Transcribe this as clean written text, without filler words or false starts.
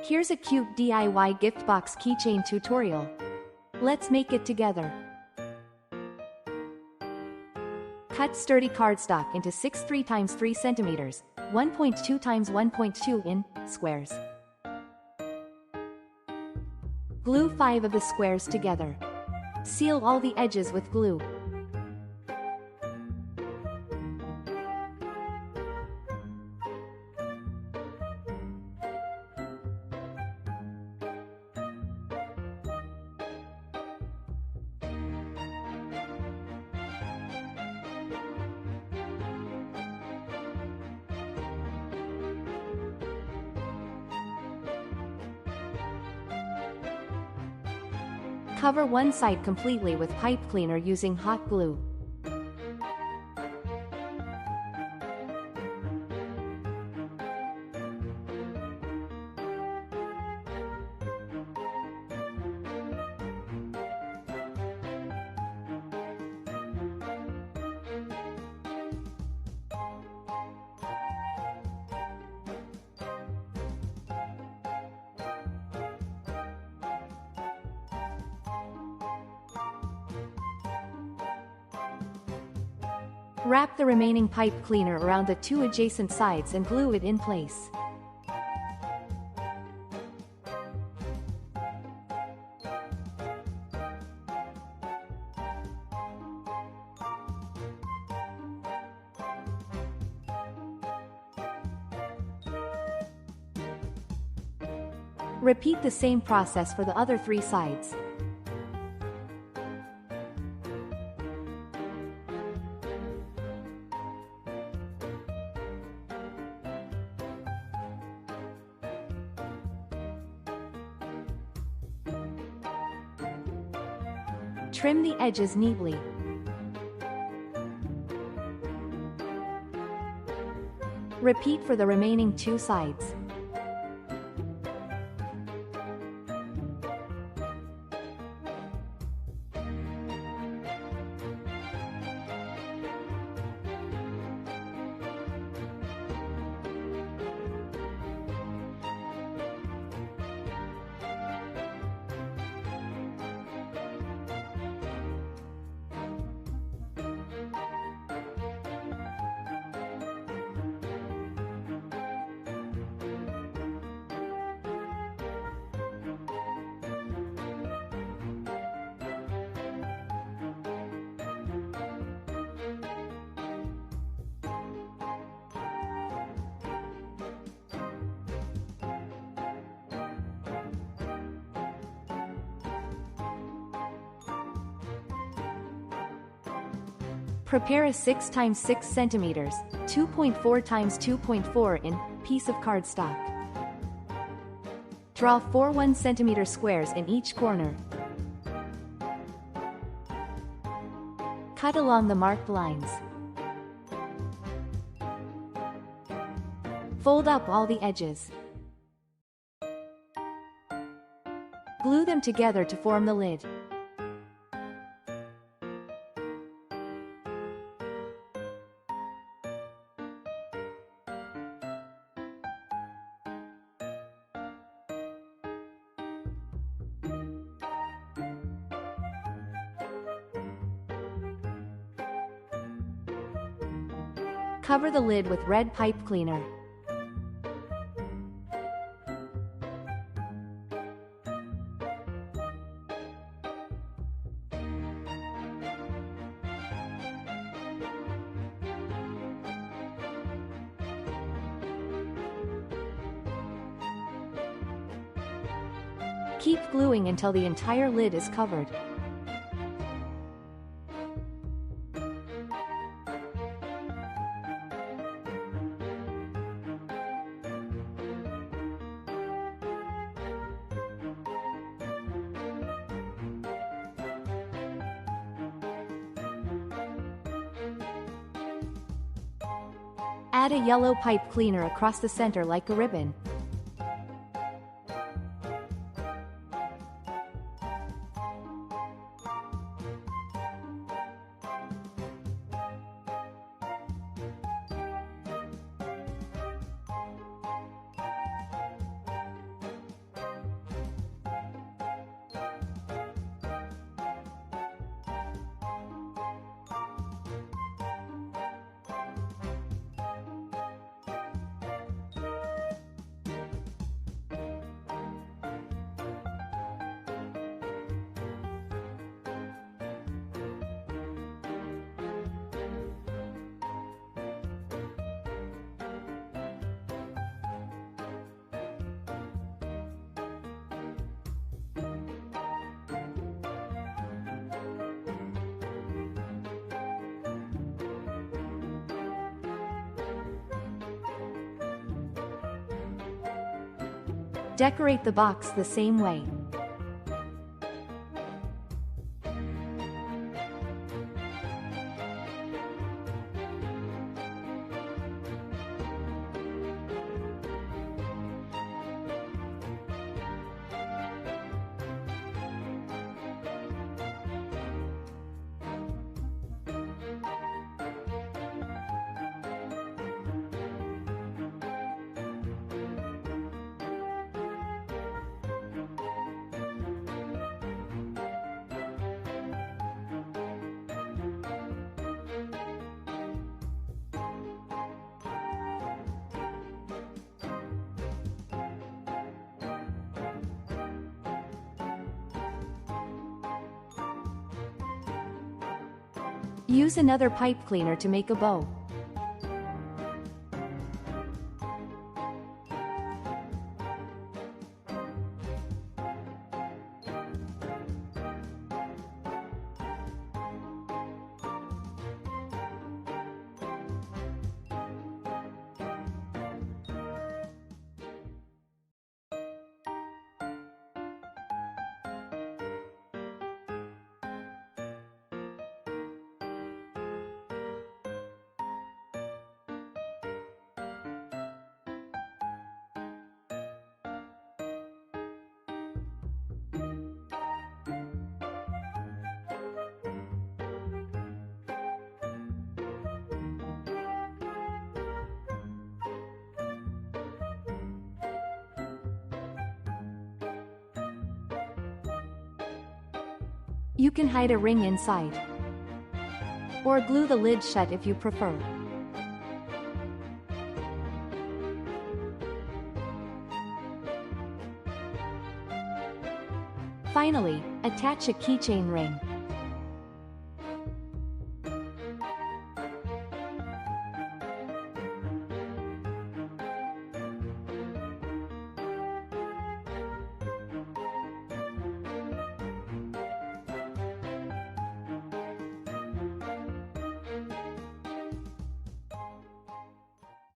Here's a cute DIY gift box keychain tutorial. Let's make it together. Cut sturdy cardstock into 6 3x3 cm, 1.2x1.2 in squares. Glue 5 of the squares together. Seal all the edges with glue. Cover one side completely with pipe cleaner using hot glue. Wrap the remaining pipe cleaner around the 2 adjacent sides and glue it in place. Repeat the same process for the other 3 sides. Trim the edges neatly. Repeat for the remaining 2 sides. Prepare a 6x6 cm, 2.4x2.4 in piece of cardstock. Draw 4 1 cm squares in each corner. Cut along the marked lines. Fold up all the edges. Glue them together to form the lid. Cover the lid with red pipe cleaner. Keep gluing until the entire lid is covered. Add a yellow pipe cleaner across the center like a ribbon. Decorate the box the same way. Use another pipe cleaner to make a bow. You can hide a ring inside, or glue the lid shut if you prefer. Finally, attach a keychain ring.